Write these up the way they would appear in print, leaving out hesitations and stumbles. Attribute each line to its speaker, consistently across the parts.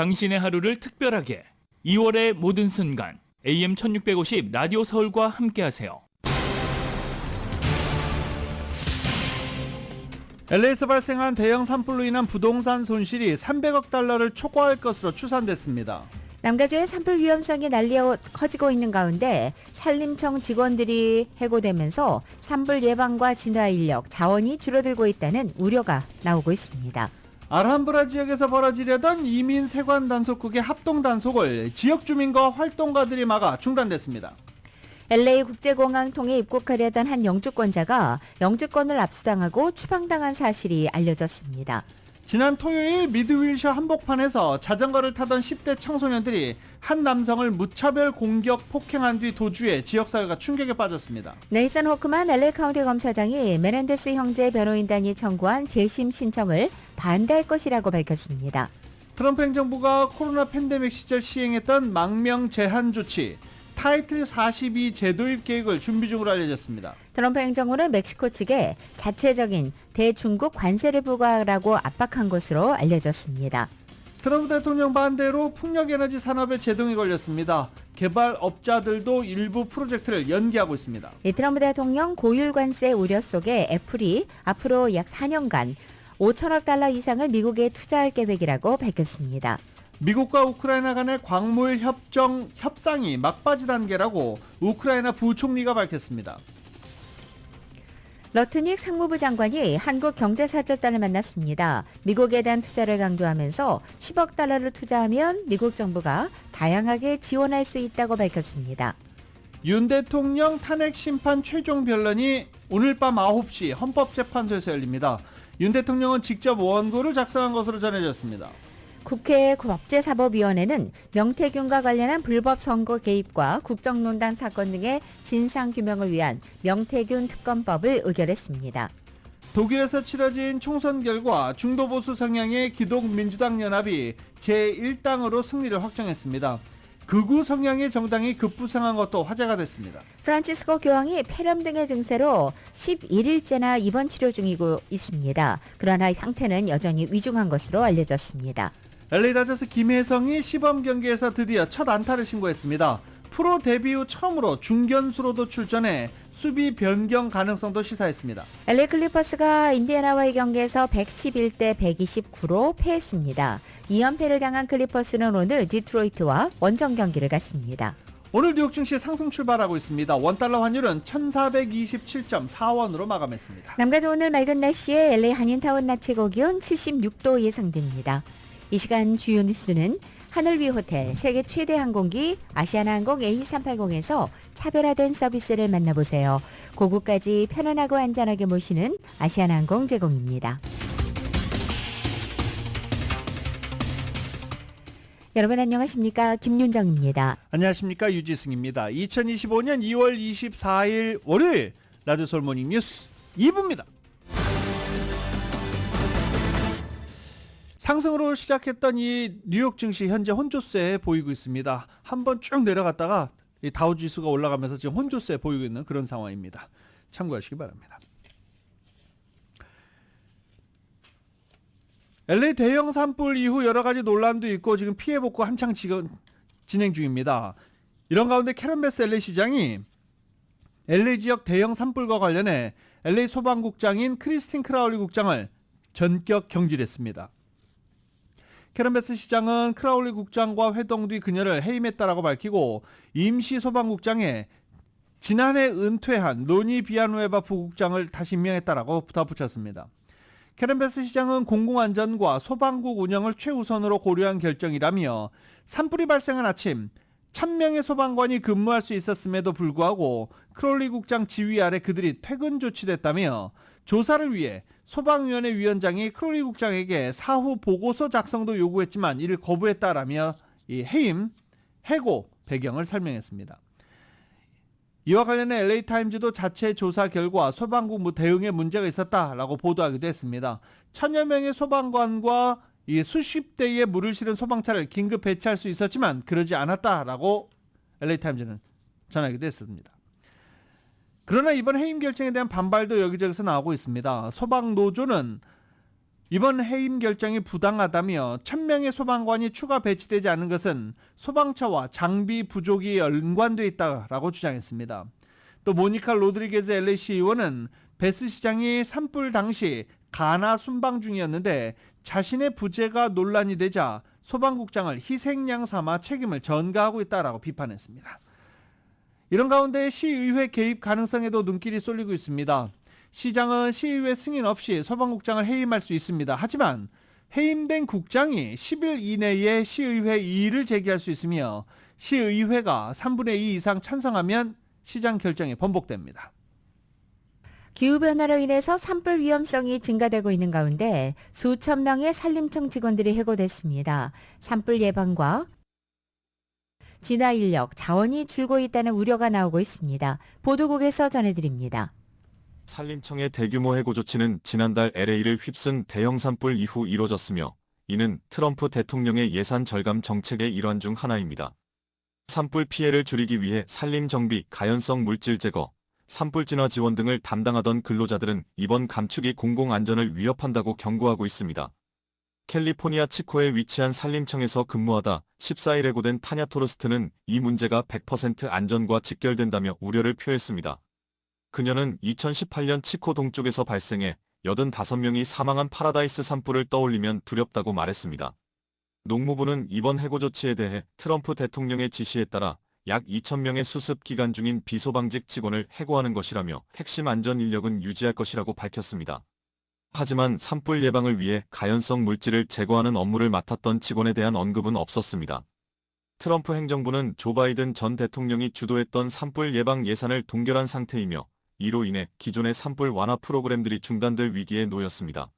Speaker 1: 당신의 하루를 특별하게 2월의 모든 순간 AM 1650 라디오 서울과 함께하세요.
Speaker 2: LA에서 발생한 대형 산불로 인한 부동산 손실이 300억 달러를 초과할 것으로 추산됐습니다.
Speaker 3: 남가주의 산불 위험성이 날려 커지고 있는 가운데 산림청 직원들이 해고되면서 산불 예방과 진화 인력, 자원이 줄어들고 있다는 우려가 나오고 있습니다.
Speaker 2: 알함브라 지역에서 벌어지려던 이민 세관 단속국의 합동 단속을 지역 주민과 활동가들이 막아 중단됐습니다.
Speaker 3: LA 국제공항 통해 입국하려던 한 영주권자가 영주권을 압수당하고 추방당한 사실이 알려졌습니다.
Speaker 2: 지난 토요일 미드윌셔 한복판에서 자전거를 타던 10대 청소년들이 한 남성을 무차별 공격 폭행한 뒤 도주해 지역사회가 충격에 빠졌습니다.
Speaker 3: 네이선 호크만 LA 카운티 검사장이 메넨데스 형제 변호인단이 청구한 재심 신청을 반대할 것이라고 밝혔습니다.
Speaker 2: 트럼프 행정부가 코로나 팬데믹 시절 시행했던 망명 제한 조치 타이틀 42 재도입 계획을 준비 중으로 알려졌습니다.
Speaker 3: 트럼프 행정부는 멕시코 측에 자체적인 대중국 관세를 부과하라고 압박한 것으로 알려졌습니다.
Speaker 2: 트럼프 대통령 반대로 풍력에너지 산업에 제동이 걸렸습니다. 개발업자들도 일부 프로젝트를 연기하고 있습니다.
Speaker 3: 트럼프 대통령 고율 관세 우려 속에 애플이 앞으로 약 4년간 5천억 달러 이상을 미국에 투자할 계획이라고 밝혔습니다.
Speaker 2: 미국과 우크라이나 간의 광물 협상이 막바지 단계라고 우크라이나 부총리가 밝혔습니다.
Speaker 3: 러트닉 상무부 장관이 한국 경제사절단을 만났습니다. 미국에 대한 투자를 강조하면서 10억 달러를 투자하면 미국 정부가 다양하게 지원할 수 있다고 밝혔습니다.
Speaker 2: 윤 대통령 탄핵 심판 최종 변론이 오늘 밤 9시 헌법재판소에서 열립니다. 윤 대통령은 직접 원고를 작성한 것으로 전해졌습니다.
Speaker 3: 국회 법제사법위원회는 명태균과 관련한 불법 선거 개입과 국정농단 사건 등의 진상규명을 위한 명태균 특검법을 의결했습니다.
Speaker 2: 독일에서 치러진 총선 결과 중도보수 성향의 기독민주당 연합이 제1당으로 승리를 확정했습니다. 극우 성향의 정당이 급부상한 것도 화제가 됐습니다.
Speaker 3: 프란치스코 교황이 폐렴 등의 증세로 11일째나 입원 치료 중이고 있습니다. 그러나 상태는 여전히 위중한 것으로 알려졌습니다.
Speaker 2: LA 다저스 김혜성이 시범 경기에서 드디어 첫 안타를 신고했습니다. 프로 데뷔 후 처음으로 중견수로도 출전해 수비 변경 가능성도 시사했습니다.
Speaker 3: LA 클리퍼스가 인디애나와의 경기에서 111대 129로 패했습니다. 2연패를 당한 클리퍼스는 오늘 디트로이트와 원정 경기를 갖습니다.
Speaker 2: 오늘 뉴욕 증시 상승 출발하고 있습니다. 원달러 환율은 1427.4원으로 마감했습니다.
Speaker 3: 남가주 오늘 맑은 날씨에 LA 한인타운 낮 최고 기온 76도 예상됩니다. 이 시간 주요 뉴스는 하늘위 호텔, 세계 최대 항공기 아시아나항공 A380에서 차별화된 서비스를 만나보세요. 고국까지 편안하고 안전하게 모시는 아시아나항공 제공입니다. 여러분 안녕하십니까? 김윤정입니다.
Speaker 2: 안녕하십니까? 유지승입니다. 2025년 2월 24일 월요일 라디오 서울 모닝 뉴스 2부입니다. 상승으로 시작했던 이 뉴욕 증시 현재 혼조세 보이고 있습니다. 한번 쭉 내려갔다가 이 다우 지수가 올라가면서 지금 혼조세 보이고 있는 그런 상황입니다. 참고하시기 바랍니다. LA 대형 산불 이후 여러 가지 논란도 있고 지금 피해 복구 한창 지금 진행 중입니다. 이런 가운데 캐런 베스 LA 시장이 LA 지역 대형 산불과 관련해 LA 소방국장인 크리스틴 크라울리 국장을 전격 경질했습니다. 캐런 베스 시장은 크라울리 국장과 회동 뒤 그녀를 해임했다라고 밝히고 임시 소방국장에 지난해 은퇴한 로니 비아누에바 부국장을 다시 임명했다라고 덧붙였습니다. 캐런 베스 시장은 공공안전과 소방국 운영을 최우선으로 고려한 결정이라며 산불이 발생한 아침 1000명의 소방관이 근무할 수 있었음에도 불구하고 크라울리 국장 지휘 아래 그들이 퇴근 조치됐다며 조사를 위해 소방위원회 위원장이 크라울리 국장에게 사후 보고서 작성도 요구했지만 이를 거부했다라며 이 해고 배경을 설명했습니다. 이와 관련해 LA타임즈도 자체 조사 결과 소방국 대응에 문제가 있었다라고 보도하기도 했습니다. 1000여 명의 소방관과 이 수십 대의 물을 실은 소방차를 긴급 배치할 수 있었지만 그러지 않았다라고 LA타임즈는 전하기도 했습니다. 그러나 이번 해임 결정에 대한 반발도 여기저기서 나오고 있습니다. 소방노조는 이번 해임 결정이 부당하다며 1000명의 소방관이 추가 배치되지 않은 것은 소방차와 장비 부족이 연관돼 있다라고 주장했습니다. 또 모니카 로드리게즈 LA시 의원은 베스 시장이 산불 당시 가나 순방 중이었는데 자신의 부재가 논란이 되자 소방국장을 희생양 삼아 책임을 전가하고 있다라고 비판했습니다. 이런 가운데 시의회 개입 가능성에도 눈길이 쏠리고 있습니다. 시장은 시의회 승인 없이 소방국장을 해임할 수 있습니다. 하지만 해임된 국장이 10일 이내에 시의회 이의를 제기할 수 있으며 시의회가 3분의 2 이상 찬성하면 시장 결정이 번복됩니다.
Speaker 3: 기후변화로 인해서 산불 위험성이 증가되고 있는 가운데 수천 명의 산림청 직원들이 해고됐습니다. 산불 예방과 진화 인력, 자원이 줄고 있다는 우려가 나오고 있습니다. 보도국에서 전해드립니다.
Speaker 4: 산림청의 대규모 해고 조치는 지난달 LA를 휩쓴 대형 산불 이후 이뤄졌으며 이는 트럼프 대통령의 예산 절감 정책의 일환 중 하나입니다. 산불 피해를 줄이기 위해 산림 정비, 가연성 물질 제거, 산불 진화 지원 등을 담당하던 근로자들은 이번 감축이 공공안전을 위협한다고 경고하고 있습니다. 캘리포니아 치코에 위치한 산림청에서 근무하다 14일 해고된 타냐 토르스트는 이 문제가 100% 안전과 직결된다며 우려를 표했습니다. 그녀는 2018년 치코 동쪽에서 발생해 85명이 사망한 파라다이스 산불을 떠올리면 두렵다고 말했습니다. 농무부는 이번 해고 조치에 대해 트럼프 대통령의 지시에 따라 약 2,000명의 수습 기간 중인 비소방직 직원을 해고하는 것이라며 핵심 안전 인력은 유지할 것이라고 밝혔습니다. 하지만 산불 예방을 위해 가연성 물질을 제거하는 업무를 맡았던 직원에 대한 언급은 없었습니다. 트럼프 행정부는 조 바이든 전 대통령이 주도했던 산불 예방 예산을 동결한 상태이며 이로 인해 기존의 산불 완화 프로그램들이 중단될 위기에 놓였습니다.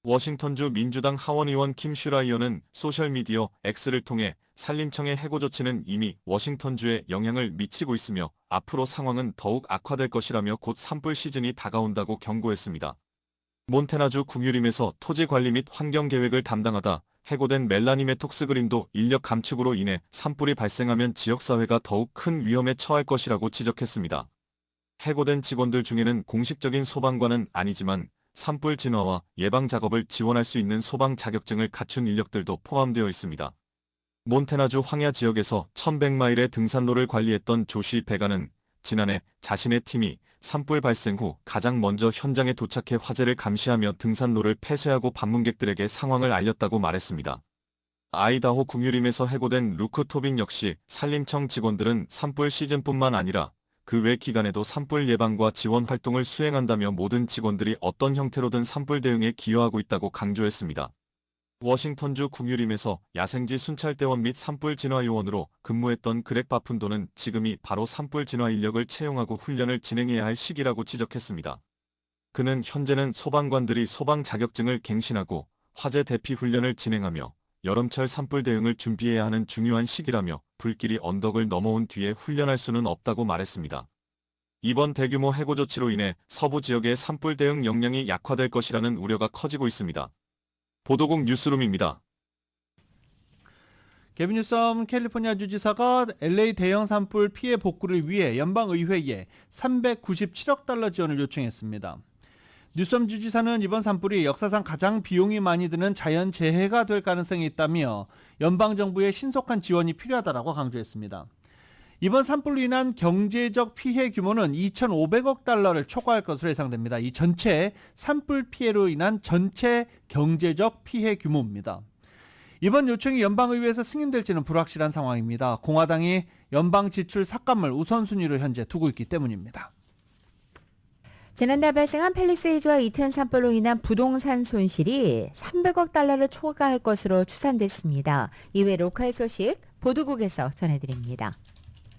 Speaker 4: 워싱턴주 민주당 하원의원 킴 슈라이어는 소셜미디어 X를 통해 산림청의 해고 조치는 이미 워싱턴주에 영향을 미치고 있으며 앞으로 상황은 더욱 악화될 것이라며 곧 산불 시즌이 다가온다고 경고했습니다. 몬태나주 궁유림에서 토지관리 및 환경계획을 담당하다 해고된 멜라니 메톡스 그린도 인력 감축으로 인해 산불이 발생하면 지역사회가 더욱 큰 위험에 처할 것이라고 지적했습니다. 해고된 직원들 중에는 공식적인 소방관은 아니지만 산불 진화와 예방 작업을 지원할 수 있는 소방 자격증을 갖춘 인력들도 포함되어 있습니다. 몬태나주 황야 지역에서 1100마일의 등산로를 관리했던 조시 베가는 지난해 자신의 팀이 산불 발생 후 가장 먼저 현장에 도착해 화재를 감시하며 등산로를 폐쇄하고 방문객들에게 상황을 알렸다고 말했습니다. 아이다호 궁유림에서 해고된 루크 토빈 역시 산림청 직원들은 산불 시즌뿐만 아니라 그 외 기간에도 산불 예방과 지원 활동을 수행한다며 모든 직원들이 어떤 형태로든 산불 대응에 기여하고 있다고 강조했습니다. 워싱턴주 궁유림에서 야생지 순찰대원 및 산불 진화 요원으로 근무했던 그렉 바푼도는 지금이 바로 산불 진화 인력을 채용하고 훈련을 진행해야 할 시기라고 지적했습니다. 그는 현재는 소방관들이 소방 자격증을 갱신하고 화재 대피 훈련을 진행하며 여름철 산불 대응을 준비해야 하는 중요한 시기라며 불길이 언덕을 넘어온 뒤에 훈련할 수는 없다고 말했습니다. 이번 대규모 해고 조치로 인해 서부 지역의 산불 대응 역량이 약화될 것이라는 우려가 커지고 있습니다. 보도국 뉴스룸입니다.
Speaker 2: 개빈뉴섬 캘리포니아 주지사가 LA 대형 산불 피해 복구를 위해 연방의회에 397억 달러 지원을 요청했습니다. 뉴섬 주지사는 이번 산불이 역사상 가장 비용이 많이 드는 자연재해가 될 가능성이 있다며 연방정부의 신속한 지원이 필요하다고 강조했습니다. 이번 산불로 인한 경제적 피해 규모는 2,500억 달러를 초과할 것으로 예상됩니다. 이 전체 산불 피해로 인한 전체 경제적 피해 규모입니다. 이번 요청이 연방의회에서 승인될지는 불확실한 상황입니다. 공화당이 연방 지출 삭감을 우선순위로 현재 두고 있기 때문입니다.
Speaker 3: 지난달 발생한 팰리세이즈와 이튼 산불로 인한 부동산 손실이 300억 달러를 초과할 것으로 추산됐습니다. 이외 로컬 소식 보도국에서 전해드립니다.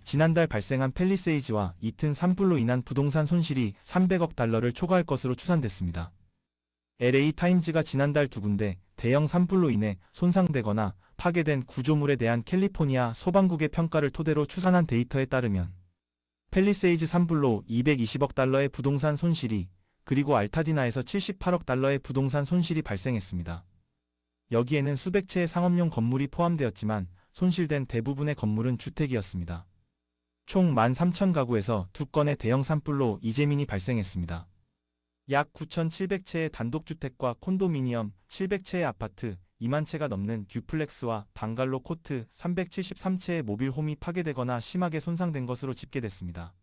Speaker 5: 지난달 발생한 팰리세이즈와 이튼 산불로 인한 부동산 손실이 300억 달러를 초과할 것으로 추산됐습니다. LA 타임즈가 지난달 두 군데 대형 산불로 인해 손상되거나 파괴된 구조물에 대한 캘리포니아 소방국의 평가를 토대로 추산한 데이터에 따르면 팰리세이즈 산불로 220억 달러의 부동산 손실이 그리고 알타디나에서 78억 달러의 부동산 손실이 발생했습니다. 여기에는 수백 채의 상업용 건물이 포함되었지만 손실된 대부분의 건물은 주택이었습니다. 총 13,000가구에서 2건의 대형 산불로 이재민이 발생했습니다. 약 9,700채의 단독주택과 콘도미니엄 700채의 아파트 2만 채가 넘는 듀플렉스와 방갈로 코트 373채의 모빌홈이 파괴되거나 심하게 손상된 것으로 집계됐습니다.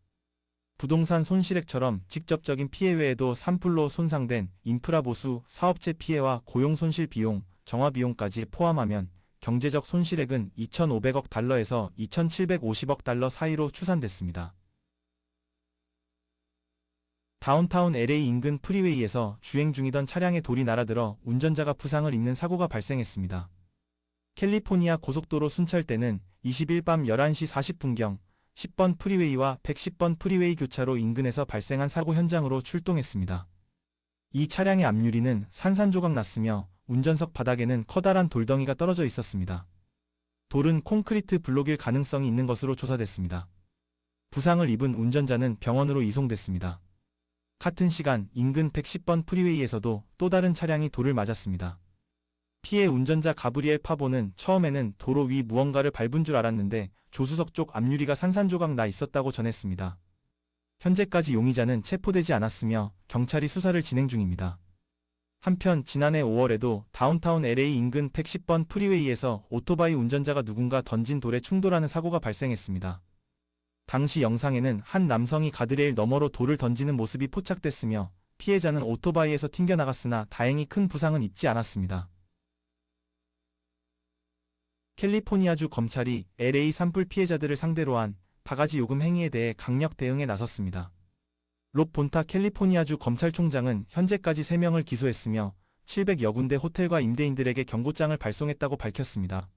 Speaker 5: 부동산 손실액처럼 직접적인 피해 외에도 산불로 손상된 인프라 보수, 사업체 피해와 고용 손실 비용, 정화 비용까지 포함하면 경제적 손실액은 2,500억 달러에서 2,750억 달러 사이로 추산됐습니다. 다운타운 LA 인근 프리웨이에서 주행 중이던 차량에 돌이 날아들어 운전자가 부상을 입는 사고가 발생했습니다. 캘리포니아 고속도로 순찰대는 20일 밤 11시 40분경 10번 프리웨이와 110번 프리웨이 교차로 인근에서 발생한 사고 현장으로 출동했습니다. 이 차량의 앞유리는 산산조각 났으며 운전석 바닥에는 커다란 돌덩이가 떨어져 있었습니다. 돌은 콘크리트 블록일 가능성이 있는 것으로 조사됐습니다. 부상을 입은 운전자는 병원으로 이송됐습니다. 같은 시간 인근 110번 프리웨이에서도 또 다른 차량이 돌을 맞았습니다. 피해 운전자 가브리엘 파보는 처음에는 도로 위 무언가를 밟은 줄 알았는데 조수석 쪽 앞유리가 산산조각 나 있었다고 전했습니다. 현재까지 용의자는 체포되지 않았으며 경찰이 수사를 진행 중입니다. 한편 지난해 5월에도 다운타운 LA 인근 110번 프리웨이에서 오토바이 운전자가 누군가 던진 돌에 충돌하는 사고가 발생했습니다. 당시 영상에는 한 남성이 가드레일 너머로 돌을 던지는 모습이 포착됐으며 피해자는 오토바이에서 튕겨나갔으나 다행히 큰 부상은 입지 않았습니다. 캘리포니아주 검찰이 LA 산불 피해자들을 상대로 한 바가지 요금 행위에 대해 강력 대응에 나섰습니다. 롭 본타 캘리포니아주 검찰총장은 현재까지 3명을 기소했으며 700여 군데 호텔과 임대인들에게 경고장을 발송했다고 밝혔습니다.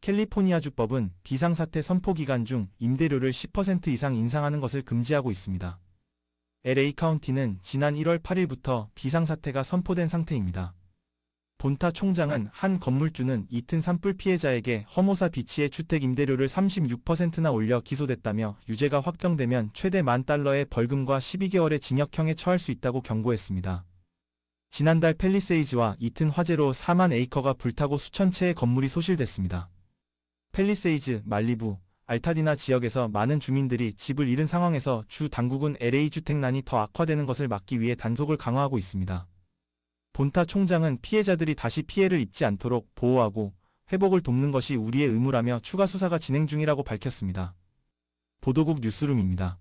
Speaker 5: 캘리포니아주법은 비상사태 선포 기간 중 임대료를 10% 이상 인상하는 것을 금지하고 있습니다. LA 카운티는 지난 1월 8일부터 비상사태가 선포된 상태입니다. 본타 총장은 한 건물주는 이튼 산불 피해자에게 허모사 비치의 주택 임대료를 36%나 올려 기소됐다며 유죄가 확정되면 최대 $10,000의 벌금과 12개월의 징역형에 처할 수 있다고 경고했습니다. 지난달 팰리세이즈와 이튼 화재로 4만 에이커가 불타고 수천 채의 건물이 소실됐습니다. 팰리세이즈, 말리부, 알타디나 지역에서 많은 주민들이 집을 잃은 상황에서 주 당국은 LA 주택난이 더 악화되는 것을 막기 위해 단속을 강화하고 있습니다. 본타 총장은 피해자들이 다시 피해를 입지 않도록 보호하고 회복을 돕는 것이 우리의 의무라며 추가 수사가 진행 중이라고 밝혔습니다. 보도국 뉴스룸입니다.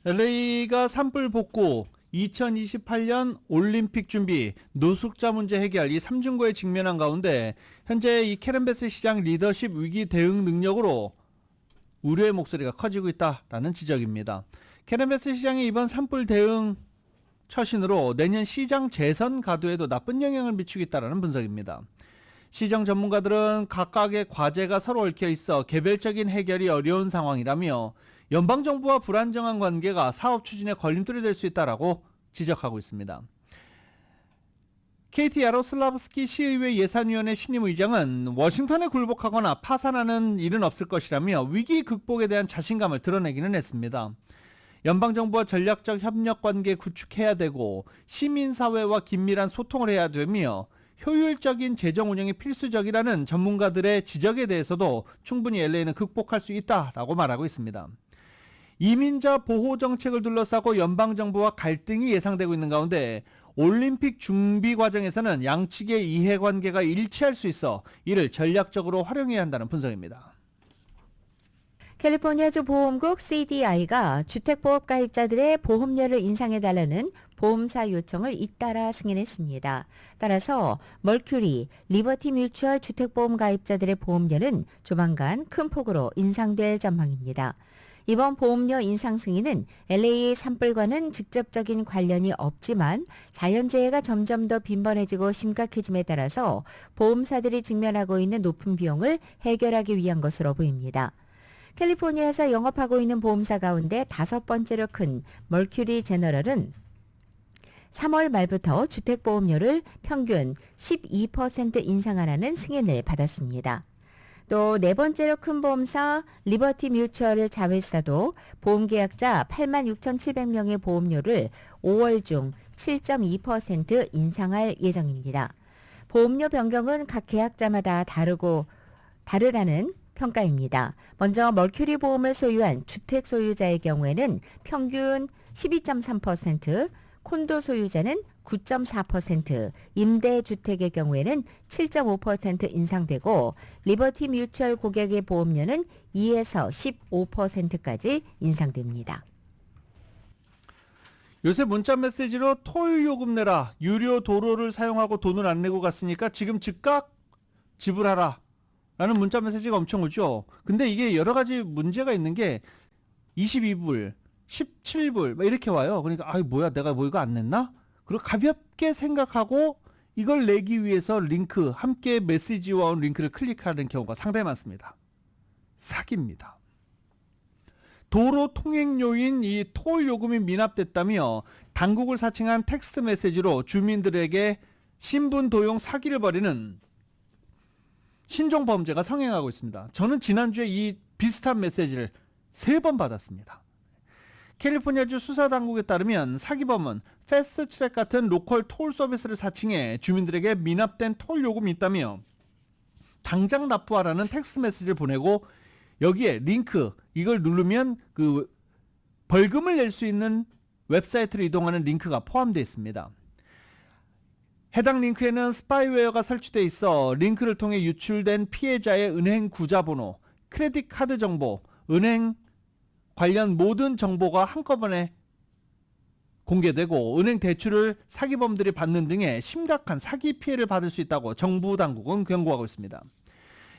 Speaker 2: LA가 산불 복구, 2028년 올림픽 준비, 노숙자 문제 해결 이 3중고에 직면한 가운데 현재 이 캐런 베스 시장 리더십 위기 대응 능력으로 우려의 목소리가 커지고 있다라는 지적입니다. 캐런 베스 시장의 이번 산불 대응 처신으로 내년 시장 재선 가도에도 나쁜 영향을 미치고 있다는 분석입니다. 시정 전문가들은 각각의 과제가 서로 얽혀 있어 개별적인 해결이 어려운 상황이라며 연방정부와 불안정한 관계가 사업 추진에 걸림돌이 될 수 있다라고 지적하고 있습니다. KT 야로슬라브스키 시의회 예산위원회 신임 의장은 워싱턴에 굴복하거나 파산하는 일은 없을 것이라며 위기 극복에 대한 자신감을 드러내기는 했습니다. 연방정부와 전략적 협력관계 구축해야 되고 시민사회와 긴밀한 소통을 해야 되며 효율적인 재정 운영이 필수적이라는 전문가들의 지적에 대해서도 충분히 LA는 극복할 수 있다라고 말하고 있습니다. 이민자 보호 정책을 둘러싸고 연방정부와 갈등이 예상되고 있는 가운데 올림픽 준비 과정에서는 양측의 이해관계가 일치할 수 있어 이를 전략적으로 활용해야 한다는 분석입니다.
Speaker 3: 캘리포니아주 보험국 CDI가 주택보험 가입자들의 보험료를 인상해달라는 보험사 요청을 잇따라 승인했습니다. 따라서 멀큐리, 리버티 뮤추얼 주택보험 가입자들의 보험료는 조만간 큰 폭으로 인상될 전망입니다. 이번 보험료 인상 승인은 LA 산불과는 직접적인 관련이 없지만 자연재해가 점점 더 빈번해지고 심각해짐에 따라서 보험사들이 직면하고 있는 높은 비용을 해결하기 위한 것으로 보입니다. 캘리포니아에서 영업하고 있는 보험사 가운데 5번째로 큰 멀큐리 제너럴은 3월 말부터 주택보험료를 평균 12% 인상하라는 승인을 받았습니다. 또 4번째로 큰 보험사 리버티 뮤추얼 자회사도 보험계약자 86,700명의 보험료를 5월 중 7.2% 인상할 예정입니다. 보험료 변경은 각 계약자마다 다르다는 평가입니다. 먼저 머큐리 보험을 소유한 주택 소유자의 경우에는 평균 12.3%, 콘도 소유자는 9.4%, 임대주택의 경우에는 7.5% 인상되고 리버티 뮤추얼 고객의 보험료는 2에서 15%까지 인상됩니다.
Speaker 2: 요새 문자 메시지로 톨 요금 내라, 유료 도로를 사용하고 돈을 안 내고 갔으니까 지금 즉각 지불하라 라는 문자 메시지가 엄청 오죠. 근데 이게 여러 가지 문제가 있는 게 22불, 17불 이렇게 와요. 그러니까 뭐야, 내가 뭐 이거 안 냈나? 그리고 가볍게 생각하고 이걸 내기 위해서 링크, 함께 메시지와 온 링크를 클릭하는 경우가 상당히 많습니다. 사기입니다. 도로 통행 요인 이 톨 요금이 미납됐다며 당국을 사칭한 텍스트 메시지로 주민들에게 신분 도용 사기를 벌이는 신종 범죄가 성행하고 있습니다. 저는 지난주에 이 비슷한 메시지를 3번 받았습니다. 캘리포니아주 수사당국에 따르면 사기범은 패스트트랙 같은 로컬 톨 서비스를 사칭해 주민들에게 미납된 톨 요금이 있다며 당장 납부하라는 텍스트 메시지를 보내고 여기에 링크, 이걸 누르면 그 벌금을 낼 수 있는 웹사이트로 이동하는 링크가 포함되어 있습니다. 해당 링크에는 스파이웨어가 설치되어 있어 링크를 통해 유출된 피해자의 은행 구자번호, 크레딧 카드 정보, 은행 관련 모든 정보가 한꺼번에 공개되고 은행 대출을 사기범들이 받는 등의 심각한 사기 피해를 받을 수 있다고 정부 당국은 경고하고 있습니다.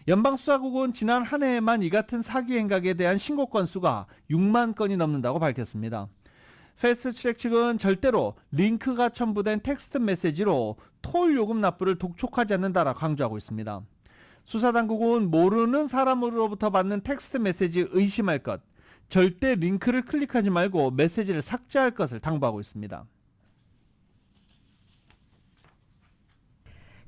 Speaker 2: 연방수사국은 지난 한 해에만 이 같은 사기 행각에 대한 신고 건수가 6만 건이 넘는다고 밝혔습니다. 패스트트랙 측은 절대로 링크가 첨부된 텍스트 메시지로 톨 요금 납부를 독촉하지 않는다라 강조하고 있습니다. 수사당국은 모르는 사람으로부터 받는 텍스트 메시지 의심할 것, 절대 링크를 클릭하지 말고 메시지를 삭제할 것을 당부하고 있습니다.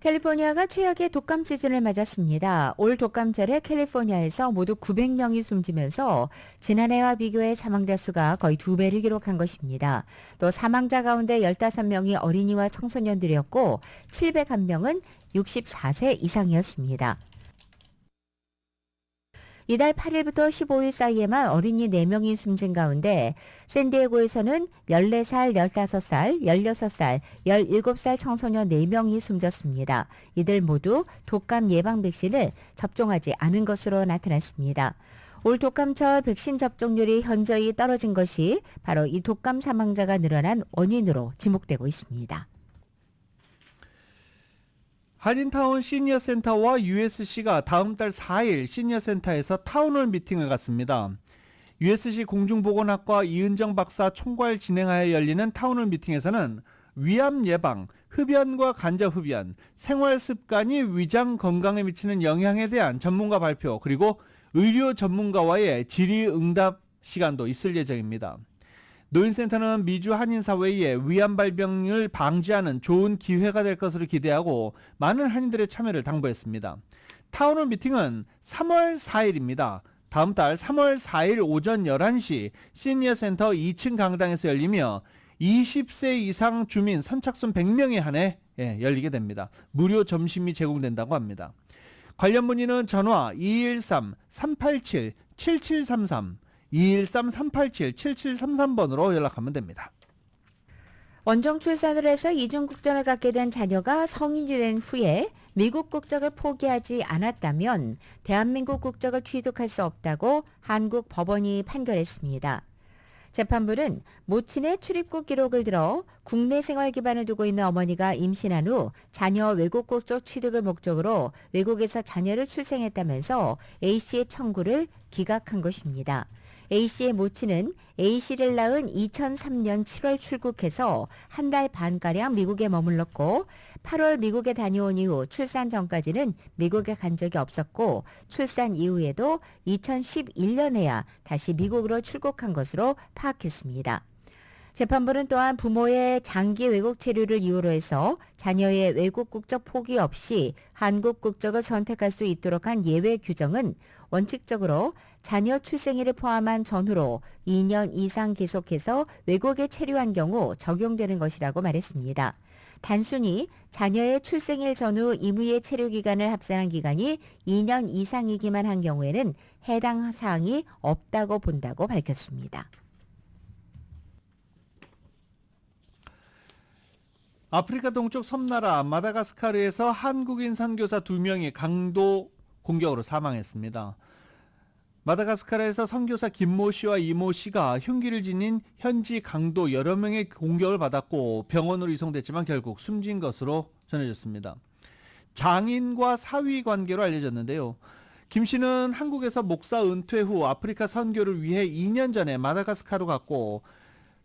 Speaker 3: 캘리포니아가 최악의 독감 시즌을 맞았습니다. 올 독감철에 캘리포니아에서 모두 900명이 숨지면서 지난해와 비교해 사망자 수가 거의 2배를 기록한 것입니다. 또 사망자 가운데 15명이 어린이와 청소년들이었고 701명은 64세 이상이었습니다. 이달 8일부터 15일 사이에만 어린이 4명이 숨진 가운데 샌디에고에서는 14살, 15살, 16살, 17살 청소년 4명이 숨졌습니다. 이들 모두 독감 예방 백신을 접종하지 않은 것으로 나타났습니다. 올 독감철 백신 접종률이 현저히 떨어진 것이 바로 이 독감 사망자가 늘어난 원인으로 지목되고 있습니다.
Speaker 2: 한인타운 시니어센터와 USC가 다음 달 4일 시니어센터에서 타운홀 미팅을 갖습니다. USC 공중보건학과 이은정 박사 총괄 진행하여 열리는 타운홀 미팅에서는 위암 예방, 흡연과 간접 흡연, 생활 습관이 위장 건강에 미치는 영향에 대한 전문가 발표, 그리고 의료 전문가와의 질의응답 시간도 있을 예정입니다. 노인센터는 미주 한인사회에 위암 발병을 방지하는 좋은 기회가 될 것으로 기대하고 많은 한인들의 참여를 당부했습니다. 타운홀 미팅은 3월 4일입니다. 다음 달 3월 4일 오전 11시 시니어센터 2층 강당에서 열리며 20세 이상 주민 선착순 100명에 한해 열리게 됩니다. 무료 점심이 제공된다고 합니다. 관련 문의는 전화 213-387-7733 213-387-7733번으로 연락하면 됩니다.
Speaker 3: 원정 출산을 해서 이중 국적을 갖게 된 자녀가 성인이 된 후에 미국 국적을 포기하지 않았다면 대한민국 국적을 취득할 수 없다고 한국 법원이 판결했습니다. 재판부는 모친의 출입국 기록을 들어 국내 생활 기반을 두고 있는 어머니가 임신한 후 자녀 외국 국적 취득을 목적으로 외국에서 자녀를 출생했다면서 A씨의 청구를 기각한 것입니다. A씨의 모친은 A씨를 낳은 2003년 7월 출국해서 한 달 반가량 미국에 머물렀고 8월 미국에 다녀온 이후 출산 전까지는 미국에 간 적이 없었고 출산 이후에도 2011년에야 다시 미국으로 출국한 것으로 파악했습니다. 재판부는 또한 부모의 장기 외국 체류를 이유로 해서 자녀의 외국 국적 포기 없이 한국 국적을 선택할 수 있도록 한 예외 규정은 원칙적으로 자녀 출생일을 포함한 전후로 2년 이상 계속해서 외국에 체류한 경우 적용되는 것이라고 말했습니다. 단순히 자녀의 출생일 전후 임의의 체류 기간을 합산한 기간이 2년 이상이기만 한 경우에는 해당 사항이 없다고 본다고 밝혔습니다.
Speaker 2: 아프리카 동쪽 섬나라 마다가스카르에서 한국인 선교사 2명이 강도 공격으로 사망했습니다. 마다가스카르에서 선교사 김모 씨와 이모 씨가 흉기를 지닌 현지 강도 여러 명의 공격을 받았고 병원으로 이송됐지만 결국 숨진 것으로 전해졌습니다. 장인과 사위 관계로 알려졌는데요. 김 씨는 한국에서 목사 은퇴 후 아프리카 선교를 위해 2년 전에 마다가스카르로 갔고,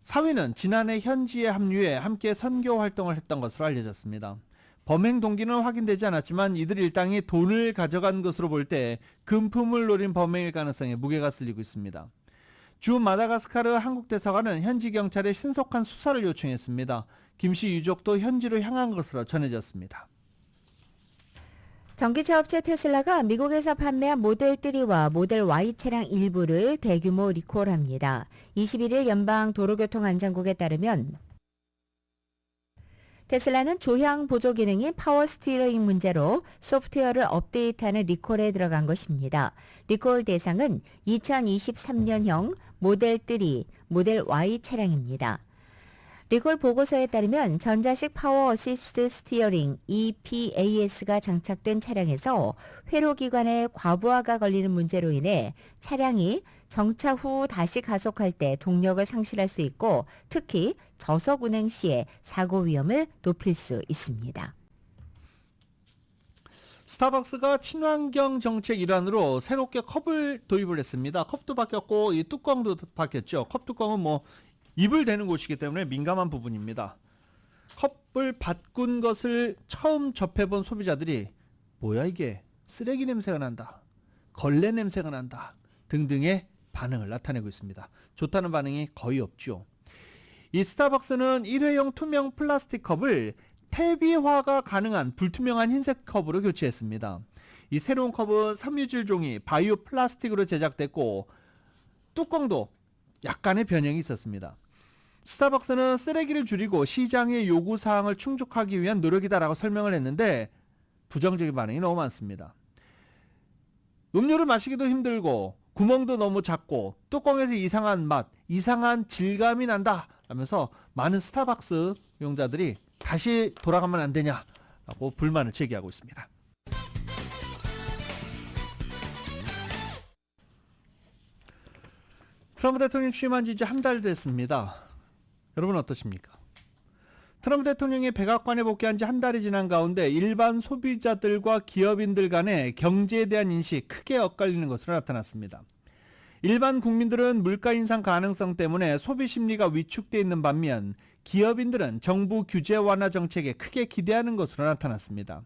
Speaker 2: 사위는 지난해 현지에 합류해 함께 선교 활동을 했던 것으로 알려졌습니다. 범행 동기는 확인되지 않았지만 이들 일당이 돈을 가져간 것으로 볼 때 금품을 노린 범행일 가능성에 무게가 실리고 있습니다. 주 마다가스카르 한국 대사관은 현지 경찰에 신속한 수사를 요청했습니다. 김씨 유족도 현지로 향한 것으로 전해졌습니다.
Speaker 3: 전기차 업체 테슬라가 미국에서 판매한 모델 3와 모델 Y 차량 일부를 대규모 리콜합니다. 21일 연방도로교통안전국에 따르면 테슬라는 조향 보조 기능인 파워 스티어링 문제로 소프트웨어를 업데이트하는 리콜에 들어간 것입니다. 리콜 대상은 2023년형 모델 3, 모델 Y 차량입니다. 리콜 보고서에 따르면 전자식 파워 어시스트 스티어링 EPAS가 장착된 차량에서 회로기관의 과부하가 걸리는 문제로 인해 차량이 정차 후 다시 가속할 때 동력을 상실할 수 있고, 특히 저속 운행 시에 사고 위험을 높일 수 있습니다.
Speaker 2: 스타벅스가 친환경 정책 일환으로 새롭게 컵을 도입을 했습니다. 컵도 바뀌었고 이 뚜껑도 바뀌었죠. 컵 뚜껑은 입을 대는 곳이기 때문에 민감한 부분입니다. 컵을 바꾼 것을 처음 접해본 소비자들이 뭐야 이게, 쓰레기 냄새가 난다, 걸레 냄새가 난다 등등의 반응을 나타내고 있습니다. 좋다는 반응이 거의 없죠. 이 스타벅스는 일회용 투명 플라스틱 컵을 태비화가 가능한 불투명한 흰색 컵으로 교체했습니다. 이 새로운 컵은 섬유질 종이 바이오 플라스틱으로 제작됐고 뚜껑도 약간의 변형이 있었습니다. 스타벅스는 쓰레기를 줄이고 시장의 요구사항을 충족하기 위한 노력이다라고 설명을 했는데 부정적인 반응이 너무 많습니다. 음료를 마시기도 힘들고 구멍도 너무 작고 뚜껑에서 이상한 맛, 이상한 질감이 난다 라면서 많은 스타벅스 이용자들이 다시 돌아가면 안 되냐라고 불만을 제기하고 있습니다. 트럼프 대통령 취임한 지 이제 한 달 됐습니다. 여러분 어떠십니까? 트럼프 대통령이 백악관에 복귀한 지 한 달이 지난 가운데 일반 소비자들과 기업인들 간의 경제에 대한 인식이 크게 엇갈리는 것으로 나타났습니다. 일반 국민들은 물가 인상 가능성 때문에 소비 심리가 위축되어 있는 반면 기업인들은 정부 규제 완화 정책에 크게 기대하는 것으로 나타났습니다.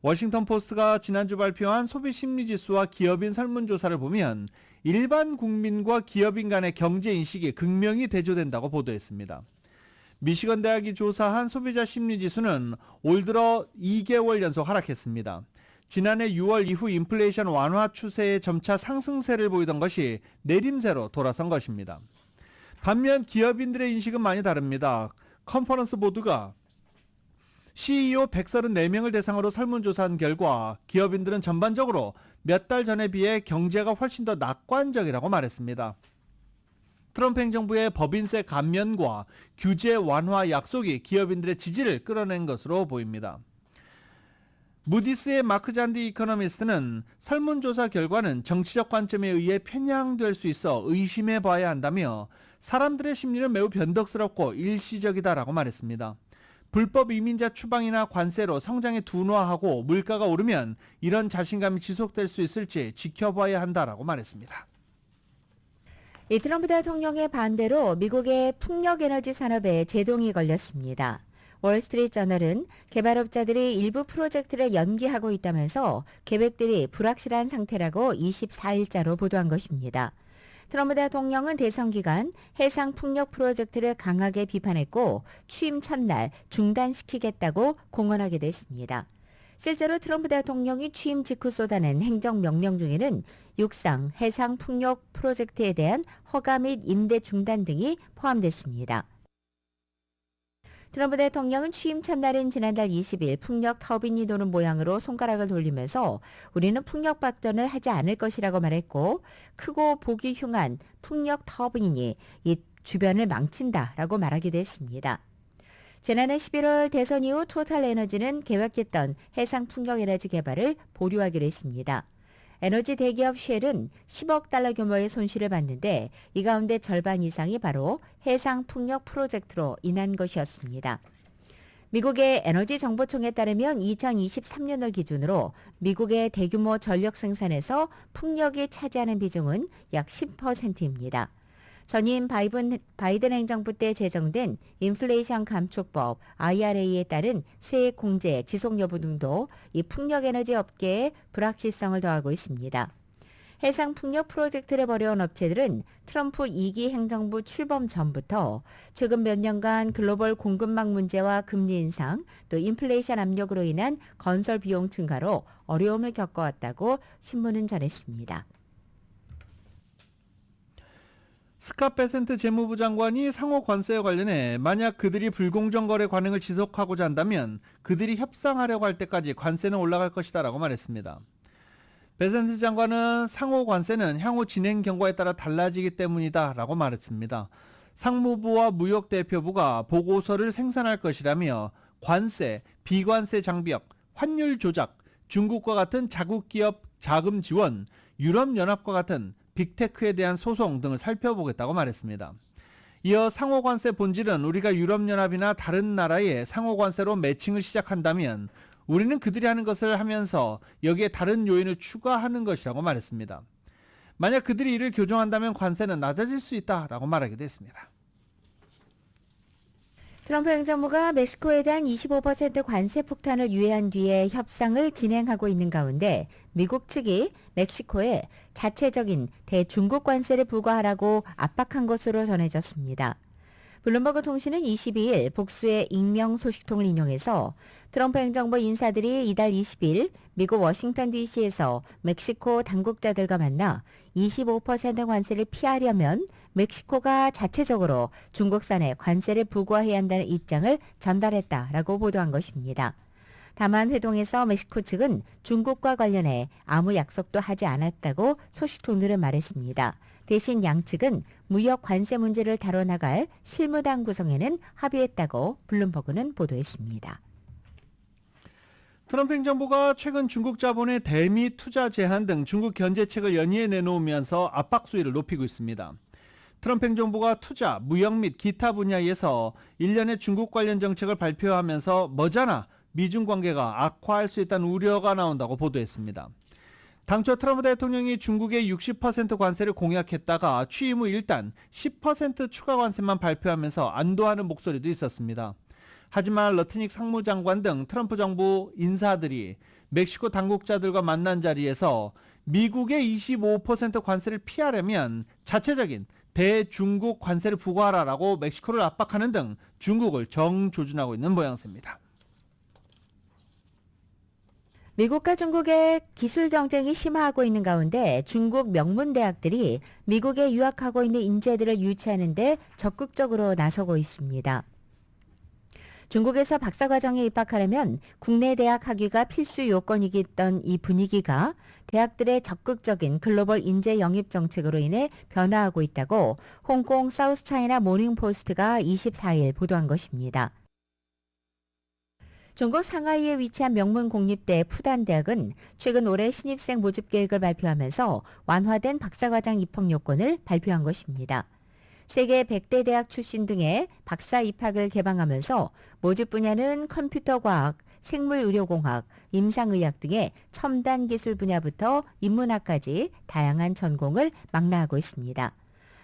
Speaker 2: 워싱턴 포스트가 지난주 발표한 소비 심리 지수와 기업인 설문조사를 보면 일반 국민과 기업인 간의 경제 인식이 극명히 대조된다고 보도했습니다. 미시건 대학이 조사한 소비자 심리 지수는 올 들어 2개월 연속 하락했습니다. 지난해 6월 이후 인플레이션 완화 추세의 점차 상승세를 보이던 것이 내림세로 돌아선 것입니다. 반면 기업인들의 인식은 많이 다릅니다. 컨퍼런스 보드가 CEO 134명을 대상으로 설문조사한 결과 기업인들은 전반적으로 몇 달 전에 비해 경제가 훨씬 더 낙관적이라고 말했습니다. 트럼프 행정부의 법인세 감면과 규제 완화 약속이 기업인들의 지지를 끌어낸 것으로 보입니다. 무디스의 마크 잔디 이코노미스트는 설문조사 결과는 정치적 관점에 의해 편향될 수 있어 의심해 봐야 한다며 사람들의 심리는 매우 변덕스럽고 일시적이다라고 말했습니다. 불법 이민자 추방이나 관세로 성장이 둔화하고 물가가 오르면 이런 자신감이 지속될 수 있을지 지켜봐야 한다라고 말했습니다.
Speaker 3: 이 트럼프 대통령의 반대로 미국의 풍력에너지 산업에 제동이 걸렸습니다. 월스트리트 저널은 개발업자들이 일부 프로젝트를 연기하고 있다면서 계획들이 불확실한 상태라고 24일자로 보도한 것입니다. 트럼프 대통령은 대선 기간 해상 풍력 프로젝트를 강하게 비판했고 취임 첫날 중단시키겠다고 공언하기도 했습니다. 실제로 트럼프 대통령이 취임 직후 쏟아낸 행정명령 중에는 육상, 해상 풍력 프로젝트에 대한 허가 및 임대 중단 등이 포함됐습니다. 트럼프 대통령은 취임 첫날인 지난달 20일 풍력 터빈이 도는 모양으로 손가락을 돌리면서 우리는 풍력 발전을 하지 않을 것이라고 말했고 크고 보기 흉한 풍력 터빈이 이 주변을 망친다라고 말하기도 했습니다. 지난해 11월 대선 이후 토탈에너지는 계획했던 해상 풍력 에너지 개발을 보류하기로 했습니다. 에너지 대기업 쉘은 10억 달러 규모의 손실을 봤는데 이 가운데 절반 이상이 바로 해상 풍력 프로젝트로 인한 것이었습니다. 미국의 에너지정보청에 따르면 2023년을 기준으로 미국의 대규모 전력 생산에서 풍력이 차지하는 비중은 약 10%입니다. 전임 바이든 행정부 때 제정된 인플레이션 감축법 IRA에 따른 세액 공제, 지속 여부 등도 이 풍력에너지 업계에 불확실성을 더하고 있습니다. 해상 풍력 프로젝트를 벌여온 업체들은 트럼프 2기 행정부 출범 전부터 최근 몇 년간 글로벌 공급망 문제와 금리 인상, 또 인플레이션 압력으로 인한 건설 비용 증가로 어려움을 겪어왔다고 신문은 전했습니다.
Speaker 2: 스캇 베센트 재무부 장관이 상호 관세에 관련해 만약 그들이 불공정 거래 관행을 지속하고자 한다면 그들이 협상하려고 할 때까지 관세는 올라갈 것이다 라고 말했습니다. 베센트 장관은 상호 관세는 향후 진행 경과에 따라 달라지기 때문이다 라고 말했습니다. 상무부와 무역대표부가 보고서를 생산할 것이라며 관세, 비관세 장벽, 환율 조작, 중국과 같은 자국 기업 자금 지원, 유럽연합과 같은 빅테크에 대한 소송 등을 살펴보겠다고 말했습니다. 이어 상호관세 본질은 우리가 유럽연합이나 다른 나라의 상호관세로 매칭을 시작한다면 우리는 그들이 하는 것을 하면서 여기에 다른 요인을 추가하는 것이라고 말했습니다. 만약 그들이 이를 교정한다면 관세는 낮아질 수 있다라고 말하기도 했습니다.
Speaker 3: 트럼프 행정부가 멕시코에 대한 25% 관세 폭탄을 유예한 뒤에 협상을 진행하고 있는 가운데 미국 측이 멕시코에 자체적인 대중국 관세를 부과하라고 압박한 것으로 전해졌습니다. 블룸버그 통신은 22일 복수의 익명 소식통을 인용해서 트럼프 행정부 인사들이 이달 20일 미국 워싱턴 DC에서 멕시코 당국자들과 만나 25% 관세를 피하려면 멕시코가 자체적으로 중국산에 관세를 부과해야 한다는 입장을 전달했다라고 보도한 것입니다. 다만 회동에서 멕시코 측은 중국과 관련해 아무 약속도 하지 않았다고 소식통들은 말했습니다. 대신 양측은 무역 관세 문제를 다뤄나갈 실무당 구성에는 합의했다고 블룸버그는 보도했습니다.
Speaker 2: 트럼프 행정부가 최근 중국 자본의 대미 투자 제한 등 중국 견제책을 연이어 내놓으면서 압박 수위를 높이고 있습니다. 트럼프 행정부가 투자, 무역 및 기타 분야에서 일련의 중국 관련 정책을 발표하면서 머지않아 미중 관계가 악화할 수 있다는 우려가 나온다고 보도했습니다. 당초 트럼프 대통령이 중국의 60% 관세를 공약했다가 취임 후 일단 10% 추가 관세만 발표하면서 안도하는 목소리도 있었습니다. 하지만 러트닉 상무장관 등 트럼프 정부 인사들이 멕시코 당국자들과 만난 자리에서 미국의 25% 관세를 피하려면 자체적인 대중국 관세를 부과하라라고 멕시코를 압박하는 등 중국을 정조준하고 있는 모양새입니다.
Speaker 3: 미국과 중국의 기술 경쟁이 심화하고 있는 가운데 중국 명문 대학들이 미국에 유학하고 있는 인재들을 유치하는 데 적극적으로 나서고 있습니다. 중국에서 박사과정에 입학하려면 국내 대학 학위가 필수 요건이던 이 분위기가 대학들의 적극적인 글로벌 인재 영입 정책으로 인해 변화하고 있다고 홍콩 사우스차이나 모닝포스트가 24일 보도한 것입니다. 중국 상하이에 위치한 명문 공립대 푸단대학은 최근 올해 신입생 모집 계획을 발표하면서 완화된 박사과정 입학 요건을 발표한 것입니다. 세계 100대 대학 출신 등의 박사 입학을 개방하면서 모집 분야는 컴퓨터과학, 생물의료공학, 임상의학 등의 첨단 기술 분야부터 인문학까지 다양한 전공을 망라하고 있습니다.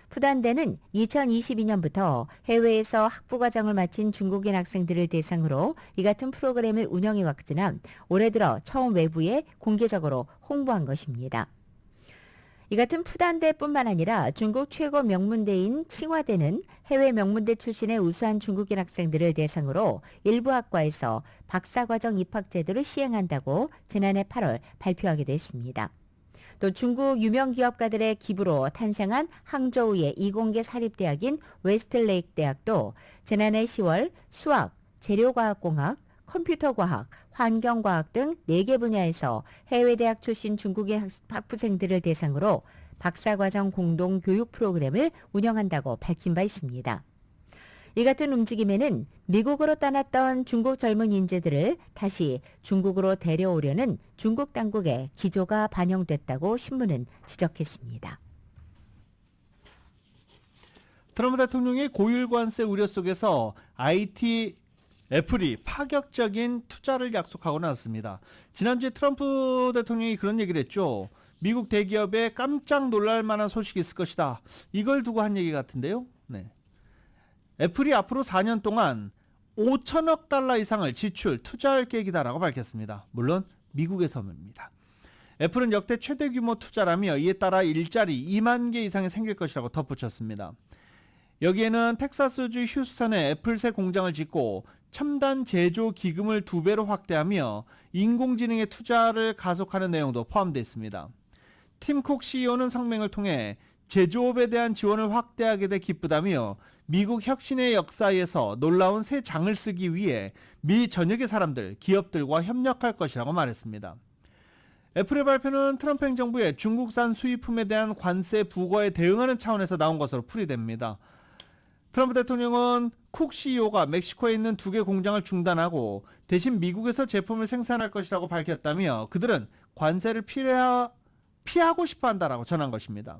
Speaker 3: 푸단대는 2022년부터 해외에서 학부과정을 마친 중국인 학생들을 대상으로 이 같은 프로그램을 운영해왔으나 올해 들어 처음 외부에 공개적으로 홍보한 것입니다. 이 같은 푸단대뿐만 아니라 중국 최고 명문대인 칭화대는 해외 명문대 출신의 우수한 중국인 학생들을 대상으로 일부 학과에서 박사과정 입학 제도를 시행한다고 지난해 8월 발표하기도 했습니다. 또 중국 유명 기업가들의 기부로 탄생한 항저우의 이공계 사립대학인 웨스트레이크 대학도 지난해 10월 수학, 재료과학공학, 컴퓨터과학, 환경과학 등 4개 분야에서 해외 대학 출신 중국인 학부생들을 대상으로 박사과정 공동 교육 프로그램을 운영한다고 밝힌 바 있습니다. 이 같은 움직임에는 미국으로 떠났던 중국 젊은 인재들을 다시 중국으로 데려오려는 중국 당국의 기조가 반영됐다고 신문은 지적했습니다.
Speaker 2: 트럼프 대통령의 고율 관세 우려 속에서 IT 애플이 파격적인 투자를 약속하고 나왔습니다. 지난주에 트럼프 대통령이 그런 얘기를 했죠. 미국 대기업에 깜짝 놀랄 만한 소식이 있을 것이다. 이걸 두고 한 얘기 같은데요. 네. 애플이 앞으로 4년 동안 5천억 달러 이상을 투자할 계획이다라고 밝혔습니다. 물론 미국에서입니다. 애플은 역대 최대 규모 투자라며 이에 따라 일자리 2만 개 이상이 생길 것이라고 덧붙였습니다. 여기에는 텍사스주 휴스턴에 애플 새 공장을 짓고 첨단 제조 기금을 2배로 확대하며 인공지능의 투자를 가속하는 내용도 포함되어 있습니다. 팀 쿡 CEO는 성명을 통해 제조업에 대한 지원을 확대하게 돼 기쁘다며 미국 혁신의 역사에서 놀라운 새 장을 쓰기 위해 미 전역의 사람들, 기업들과 협력할 것이라고 말했습니다. 애플의 발표는 트럼프 행정부의 중국산 수입품에 대한 관세 부과에 대응하는 차원에서 나온 것으로 풀이됩니다. 트럼프 대통령은 쿡 CEO가 멕시코에 있는 2개 공장을 중단하고 대신 미국에서 제품을 생산할 것이라고 밝혔다며 그들은 관세를 피하고 싶어 한다라고 전한 것입니다.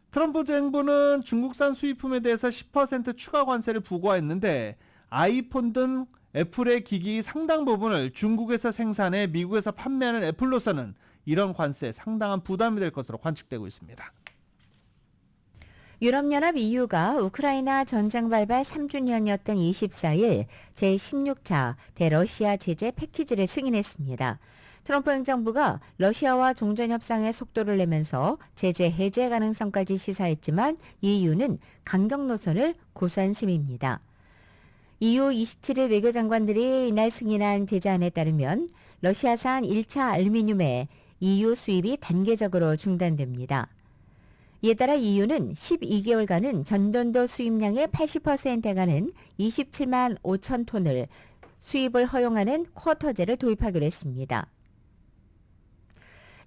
Speaker 2: 트럼프 정부는 중국산 수입품에 대해서 10% 추가 관세를 부과했는데 아이폰 등 애플의 기기 상당 부분을 중국에서 생산해 미국에서 판매하는 애플로서는 이런 관세에 상당한 부담이 될 것으로 관측되고 있습니다.
Speaker 3: 유럽연합 EU가 우크라이나 전쟁 발발 3주년이었던 24일 제16차 대러시아 제재 패키지를 승인했습니다. 트럼프 행정부가 러시아와 종전협상의 속도를 내면서 제재 해제 가능성까지 시사했지만 EU는 강경 노선을 고수한 셈입니다. EU 27일 외교장관들이 이날 승인한 제재안에 따르면 러시아산 1차 알루미늄의 EU 수입이 단계적으로 중단됩니다. 이에 따라 EU는 12개월간은 전년도 수입량의 80%에 가는 27만 5천 톤을 수입을 허용하는 쿼터제를 도입하기로 했습니다.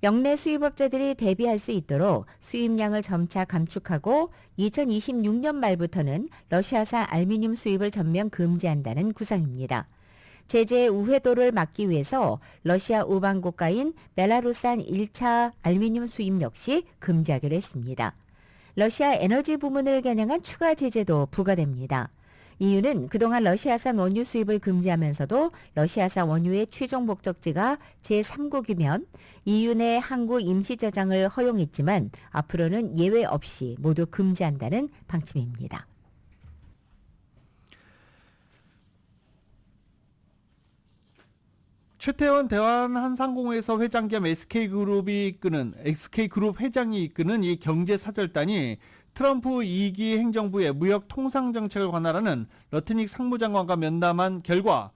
Speaker 3: 역내 수입업자들이 대비할 수 있도록 수입량을 점차 감축하고 2026년 말부터는 러시아산 알루미늄 수입을 전면 금지한다는 구상입니다. 제재의 우회도를 막기 위해서 러시아 우방국가인 벨라루산 1차 알루미늄 수입 역시 금지하기로 했습니다. 러시아 에너지 부문을 겨냥한 추가 제재도 부과됩니다. EU는 그동안 러시아산 원유 수입을 금지하면서도 러시아산 원유의 최종 목적지가 제3국이면 EU 내 항구 임시 저장을 허용했지만 앞으로는 예외 없이 모두 금지한다는 방침입니다.
Speaker 2: 최태원 대한항공회사 회장 겸 SK그룹 회장이 이끄는 이 경제사절단이 트럼프 2기 행정부의 무역 통상 정책을 관할하는 러트닉 상무장관과 면담한 결과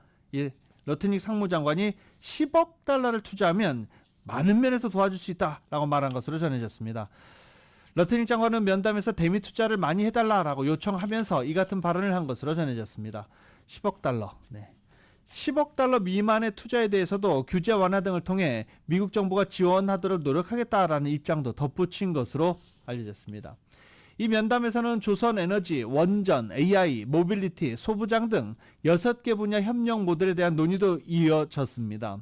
Speaker 2: 러트닉 상무장관이 10억 달러를 투자하면 많은 면에서 도와줄 수 있다라고 말한 것으로 전해졌습니다. 러트닉 장관은 면담에서 대미 투자를 많이 해달라라고 요청하면서 이 같은 발언을 한 것으로 전해졌습니다. 10억 달러. 네. 10억 달러 미만의 투자에 대해서도 규제 완화 등을 통해 미국 정부가 지원하도록 노력하겠다라는 입장도 덧붙인 것으로 알려졌습니다. 이 면담에서는 조선에너지, 원전, AI, 모빌리티, 소부장 등 6개 분야 협력 모델에 대한 논의도 이어졌습니다.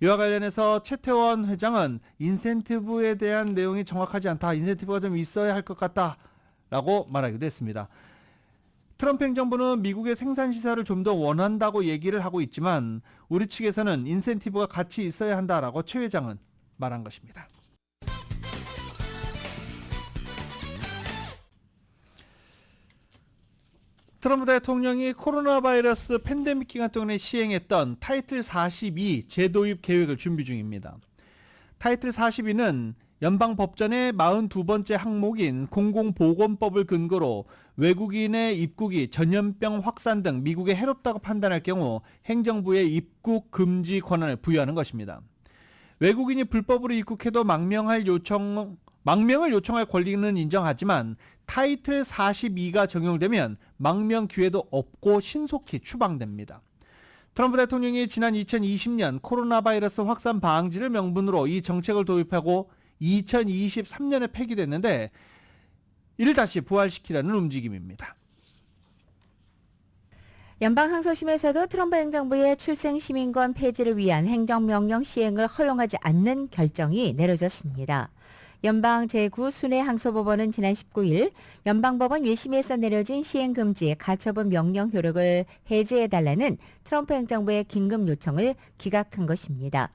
Speaker 2: 이와 관련해서 최태원 회장은 인센티브에 대한 내용이 정확하지 않다. 인센티브가 좀 있어야 할 것 같다라고 말하기도 했습니다. 트럼프 행정부는 미국의 생산 시설을 좀 더 원한다고 얘기를 하고 있지만 우리 측에서는 인센티브가 같이 있어야 한다라고 최 회장은 말한 것입니다. 트럼프 대통령이 코로나 바이러스 팬데믹 기간 동안에 시행했던 타이틀 42 재도입 계획을 준비 중입니다. 타이틀 42는 연방법전의 42번째 항목인 공공보건법을 근거로 외국인의 입국이 전염병 확산 등 미국에 해롭다고 판단할 경우 행정부에 입국 금지 권한을 부여하는 것입니다. 외국인이 불법으로 입국해도 망명을 요청할 권리는 인정하지만 타이틀 42가 적용되면 망명 기회도 없고 신속히 추방됩니다. 트럼프 대통령이 지난 2020년 코로나 바이러스 확산 방지를 명분으로 이 정책을 도입하고 2023년에 폐기됐는데 이를 다시 부활시키려는 움직임입니다.
Speaker 3: 연방항소심에서도 트럼프 행정부의 출생시민권 폐지를 위한 행정명령 시행을 허용하지 않는 결정이 내려졌습니다. 연방 제9순회항소법원은 지난 19일 연방법원 1심에서 내려진 시행금지 가처분 명령 효력을 해제해달라는 트럼프 행정부의 긴급 요청을 기각한 것입니다.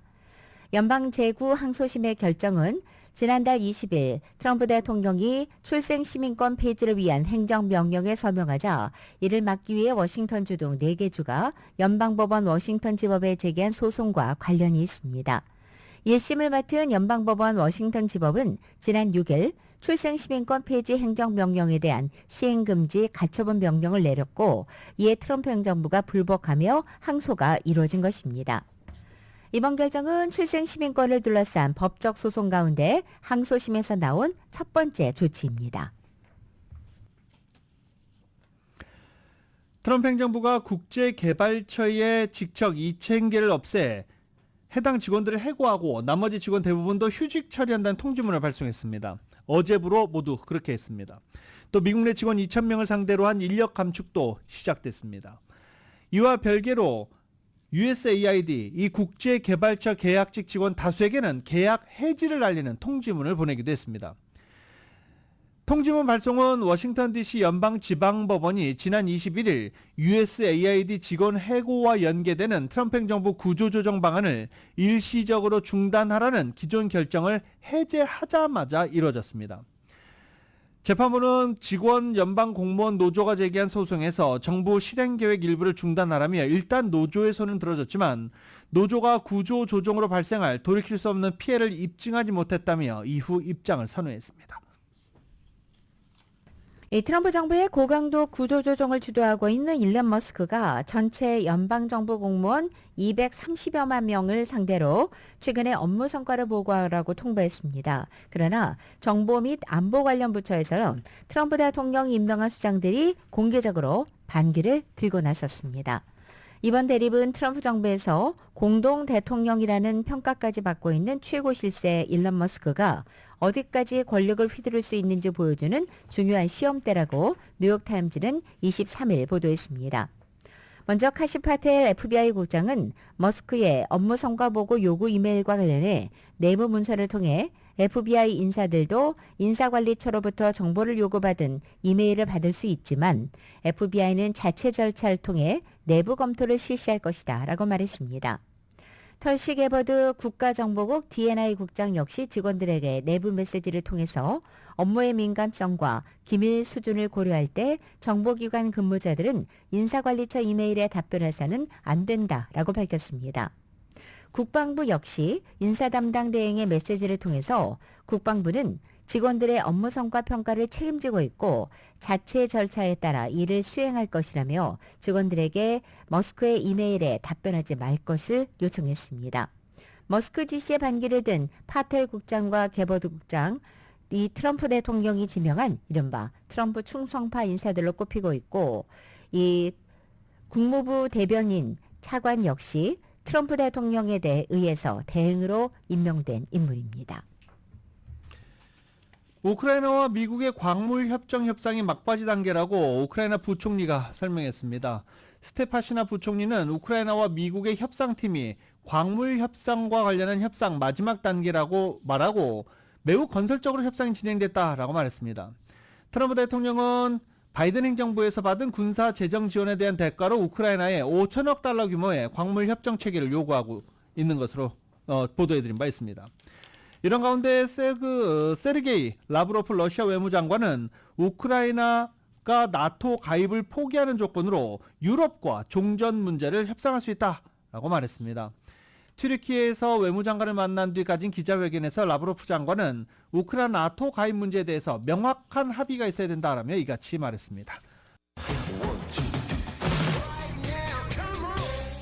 Speaker 3: 연방 제9항소심의 결정은 지난달 20일 트럼프 대통령이 출생시민권 폐지를 위한 행정명령에 서명하자 이를 막기 위해 워싱턴주 등 4개 주가 연방법원 워싱턴지법에 제기한 소송과 관련이 있습니다. 1심을 맡은 연방법원 워싱턴지법은 지난 6일 출생시민권 폐지 행정명령에 대한 시행금지 가처분 명령을 내렸고 이에 트럼프 행정부가 불복하며 항소가 이루어진 것입니다. 이번 결정은 출생시민권을 둘러싼 법적 소송 가운데 항소심에서 나온 첫 번째 조치입니다.
Speaker 2: 트럼프 행정부가 국제개발처의 직책 2,000개를 없애 해당 직원들을 해고하고 나머지 직원 대부분도 휴직 처리한다는 통지문을 발송했습니다. 어제부로 모두 그렇게 했습니다. 또 미국 내 직원 2,000명을 상대로 한 인력 감축도 시작됐습니다. 이와 별개로 USAID, 이 국제개발처 계약직 직원 다수에게는 계약 해지를 알리는 통지문을 보내기도 했습니다. 통지문 발송은 워싱턴 DC 연방지방법원이 지난 21일 USAID 직원 해고와 연계되는 트럼프 행정부 구조조정 방안을 일시적으로 중단하라는 기존 결정을 해제하자마자 이뤄졌습니다. 재판부는 직원 연방 공무원 노조가 제기한 소송에서 정부 실행계획 일부를 중단하라며 일단 노조의 손은 들어줬지만 노조가 구조조정으로 발생할 돌이킬 수 없는 피해를 입증하지 못했다며 이후 입장을 선회했습니다.
Speaker 3: 이 트럼프 정부의 고강도 구조조정을 주도하고 있는 일론 머스크가 전체 연방정부 공무원 230여만 명을 상대로 최근에 업무 성과를 보고하라고 통보했습니다. 그러나 정보 및 안보 관련 부처에서는 트럼프 대통령이 임명한 수장들이 공개적으로 반기를 들고 나섰습니다. 이번 대립은 트럼프 정부에서 공동 대통령이라는 평가까지 받고 있는 최고 실세 일론 머스크가 어디까지 권력을 휘두를 수 있는지 보여주는 중요한 시험대라고 뉴욕타임즈는 23일 보도했습니다. 먼저 카시 파텔 FBI 국장은 머스크의 업무 성과 보고 요구 이메일과 관련해 내부 문서를 통해 FBI 인사들도 인사관리처로부터 정보를 요구받은 이메일을 받을 수 있지만 FBI는 자체 절차를 통해 내부 검토를 실시할 것이다 라고 말했습니다. 털시 게버드 국가정보국 D&I 국장 역시 직원들에게 내부 메시지를 통해서 업무의 민감성과 기밀 수준을 고려할 때 정보기관 근무자들은 인사관리처 이메일에 답변해서는 안 된다라고 밝혔습니다. 국방부 역시 인사 담당 대행의 메시지를 통해서 국방부는 직원들의 업무 성과 평가를 책임지고 있고 자체 절차에 따라 일을 수행할 것이라며 직원들에게 머스크의 이메일에 답변하지 말 것을 요청했습니다. 머스크 지시의 반기를 든 파텔 국장과 게버드 국장, 이 트럼프 대통령이 지명한 이른바 트럼프 충성파 인사들로 꼽히고 있고 이 국무부 대변인 차관 역시 트럼프 대통령에 의해서 대행으로 임명된 인물입니다.
Speaker 2: 우크라이나와 미국의 광물 협정 협상이 막바지 단계라고 우크라이나 부총리가 설명했습니다. 스테파시나 부총리는 우크라이나와 미국의 협상팀이 광물 협상과 관련한 협상 마지막 단계라고 말하고 매우 건설적으로 협상이 진행됐다라고 말했습니다. 트럼프 대통령은 바이든 행정부에서 받은 군사 재정 지원에 대한 대가로 우크라이나에 5천억 달러 규모의 광물 협정 체계를 요구하고 있는 것으로 보도해드린 바 있습니다. 이런 가운데 세르게이 라브로프 러시아 외무장관은 우크라이나가 나토 가입을 포기하는 조건으로 유럽과 종전 문제를 협상할 수 있다라고 말했습니다. 튀르키예에서 외무장관을 만난 뒤 가진 기자회견에서 라브로프 장관은 우크라이나 나토 가입 문제에 대해서 명확한 합의가 있어야 된다라며 이같이 말했습니다.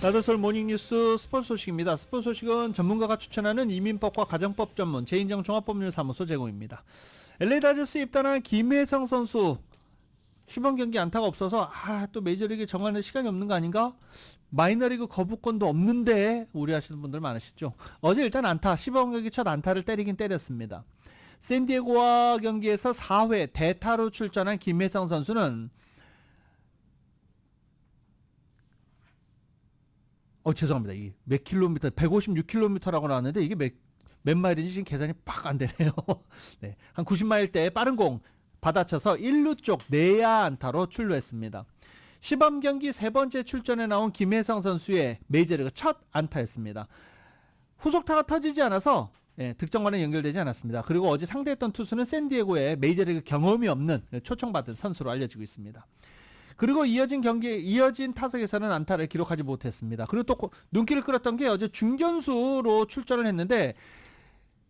Speaker 2: 라디오서울 모닝뉴스 스포츠 소식입니다. 스포츠 소식은 전문가가 추천하는 이민법과 가정법 전문 제인정 종합법률사무소 제공입니다. LA 다저스에 입단한 김혜성 선수 시범 경기 안타가 없어서 또 메이저리그 정하는 시간이 없는 거 아닌가? 마이너리그 거부권도 없는데 우려하시는 분들 많으시죠. 어제 일단 안타, 시범 경기 첫 안타를 때리긴 때렸습니다. 샌디에고와 경기에서 4회 대타로 출전한 김혜성 선수는 죄송합니다. 이게 몇 킬로미터, 156킬로미터라고 나왔는데 이게 몇 마일인지 지금 계산이 빡 안 되네요. 네, 한 90마일대에 빠른 공 받아쳐서 1루 쪽 내야 안타로 출루했습니다. 시범 경기 세 번째 출전에 나온 김혜성 선수의 메이저리그 첫 안타였습니다. 후속타가 터지지 않아서 득점과는 연결되지 않았습니다. 그리고 어제 상대했던 투수는 샌디에고의 메이저리그 경험이 없는 초청받은 선수로 알려지고 있습니다. 그리고 이어진 타석에서는 안타를 기록하지 못했습니다. 그리고 또 눈길을 끌었던 게 어제 중견수로 출전을 했는데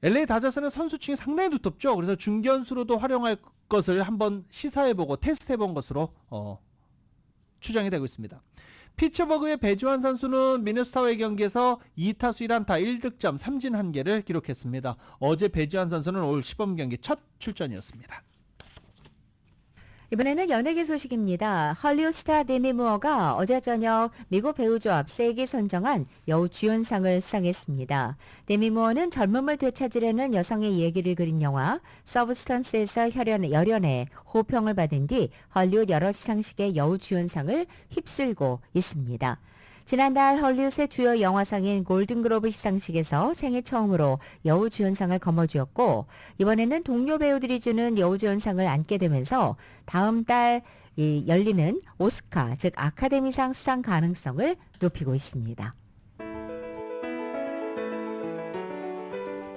Speaker 2: LA 다저스는 선수층이 상당히 두텁죠. 그래서 중견수로도 활용할 것을 한번 시사해보고 테스트해본 것으로 추정이 되고 있습니다. 피츠버그의 배주환 선수는 미네소타와의 경기에서 2타수 1안타 1득점 3진 1개를 기록했습니다. 어제 배주환 선수는 올 시범 경기 첫 출전이었습니다.
Speaker 3: 이번에는 연예계 소식입니다. 헐리우드 스타 데미 무어가 어제 저녁 미국 배우조합 세계 선정한 여우 주연상을 수상했습니다. 데미 무어는 젊음을 되찾으려는 여성의 얘기를 그린 영화 서브스턴스에서 열연해 호평을 받은 뒤 헐리우드 여러 시상식의 여우 주연상을 휩쓸고 있습니다. 지난달 헐리우드의 주요 영화상인 골든글로브 시상식에서 생애 처음으로 여우주연상을 거머쥐었고 이번에는 동료 배우들이 주는 여우주연상을 안게 되면서 다음 달 열리는 오스카 즉 아카데미상 수상 가능성을 높이고 있습니다.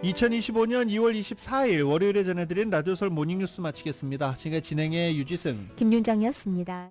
Speaker 2: 2025년 2월 24일 월요일에 전해드린 라디오서울 모닝뉴스 마치겠습니다. 지금까지 진행의 유지승
Speaker 3: 김윤정이었습니다.